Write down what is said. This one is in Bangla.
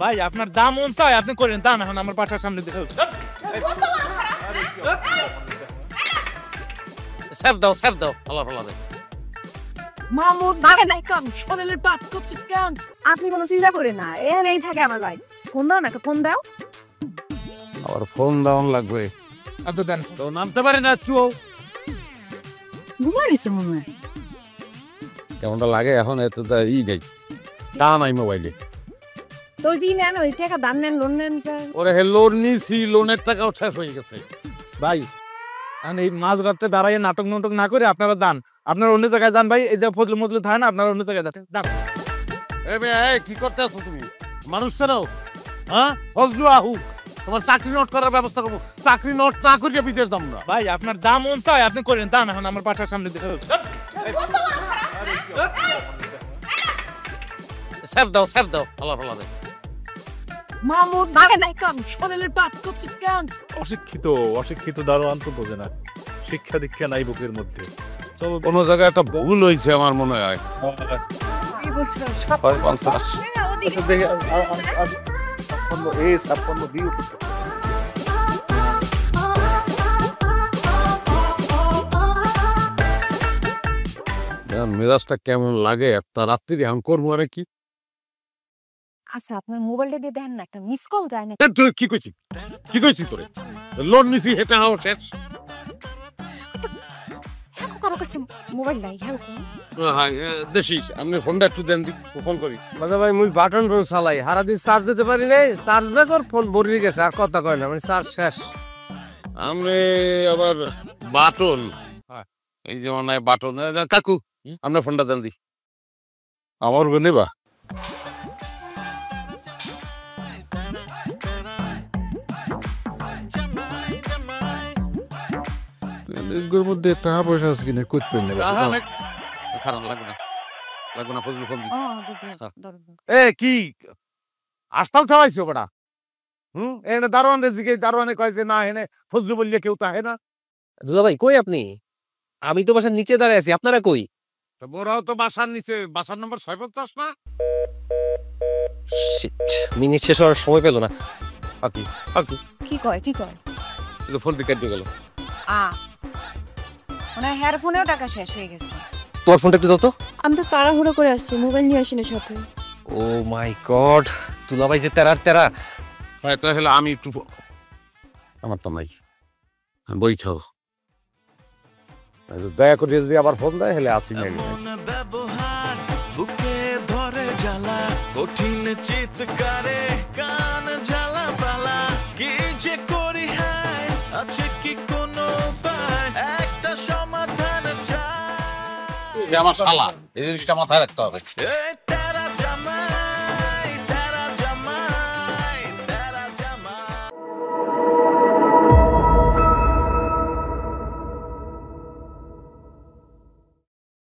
ভাই আপনার যা মন চায় আপনি করেন, তা না এখন আমার বাসার সামনে দিয়ে স্যাপ দাও আল্লাহ ভালো দে। মামুন ভাগে নাই কাম শরীরের পাট করছে কেন? আপনি কোনো চিন্তা করেন না, এই থাকে আমার ভাই। ফোন দাও না, ফোন দাও। আবার ফোন দাও লাগবে। এত দেন তো নামতে পারে না একটু। ঘুমাইছে মনে হয়। কেমনটা লাগে এখন? এত ই নেই, তা নাই মোবাইলে। তো জি নেন, ওই টাকা দাম নেন, লোন নেন স্যার। ওরে হে লোন নিছি, লোনের টাকাও শেষ হয়ে গেছে। ভাই এখন এই মাঝ রাতে দাঁড়াইয়ে নাটক না করে আপনারা যান, আপনারা অন্য জায়গায় যান ভাই। এই যে ফজলু মজলু থাকে না, আপনারা অন্য জায়গায় যান। কি করতে আছো তুমি? মানুষ চেনাও? হ্যাঁ, ফজলু আহু তোমার চাকরি নোট করার ব্যবস্থা করবো। চাকরি নোট না করিয়ে বিদেশ যাবো না। ভাই আপনার যা মন চায় আপনি করেন, তা না এখন আমার বাসার সামনে দিয়ে স্যাপ দাও আল্লাহ ভালো দে। মামুন ভাগে নাই কাম শরীরের পাট করছে কেন? অশিক্ষিত দারোয়ান তো বোঝে না, শিক্ষা দীক্ষা নাই বুকের মধ্যে। কোনো জায়গায় একটা ভুল হয়েছে আমার মনে হয়। কি বলছিলাম? মেজাজটা কেমন লাগে একটা রাত্রি এখন করবো আর কি। আচ্ছা আপনার মোবাইলটা দিয়ে দেন না, একটা মিস কল যায় না। তোর কি কইছি তোরে? লোন নিছি হেটা হাও শেষ। আচ্ছা হ্যাঁ কারো কাছে মোবাইল নাই, হ্যাঁ দেশি আপনি ফোনটা একটু দেন, ফোন করি। বাজা ভাই মুই বাটন ফোন চালাই, সারাদিন চার্জ দিতে পারি নাই। চার্জ ব্যাগর ফোন ভরে গেছে, আর কথা কয় না, মানে চার্জ শেষ। আমি আবার বাটন, এই যে মনে হয় বাটন। কাকু আপনার ফোনটা দেন দি। আমার নেবা এগুলোর মধ্যে টাকা পয়সা আছে কিনা করতে নেবা? খারাপ লাগবে না ফজলু ফোন দি। এ কি আসতাম চাইছো বড়া? এনে দারোয়ান রে জিগে, দারোয়ানে কয় যে না এনে ফজলু বললে কেউ তাহে না। দুলা ভাই কই আপনি? আমি তো বাসার নিচে দাঁড়ায় আছি, আপনারা কই? মোরাও তো বাসার নিচে, বাসার নম্বর 650 না? মিনিট শেষ হওয়ার সময় পেল না। কি কয় ফোন দিয়ে কেটে গেল। মানে হেয়ার ফোনেও টাকা শেষ হয়ে গেছে। তোমার ফোনটা একটু দাও তো। আমি তো তাড়াহুড়ো করে আসছি, মোবাইল নিয়ে আসিনি সাথে। ও মাই গড, দুলা ভাই যে তেরা। হ্যাঁ তাহলে আমি একটু, আমার তো নাই, বইছাও দয়া করে যদি আবার ফোন দেয় হলে আসি নাই। ব্যবহার বুকে ধরে জ্বালা, কঠিন চিৎকারে কান জ্বালা পালা, কি যে করি হায়, আছে কি কোনো উপায়, একটা সমাধান চাই। আমার শালা, এই জিনিসটা মাথায় রাখতে হবে।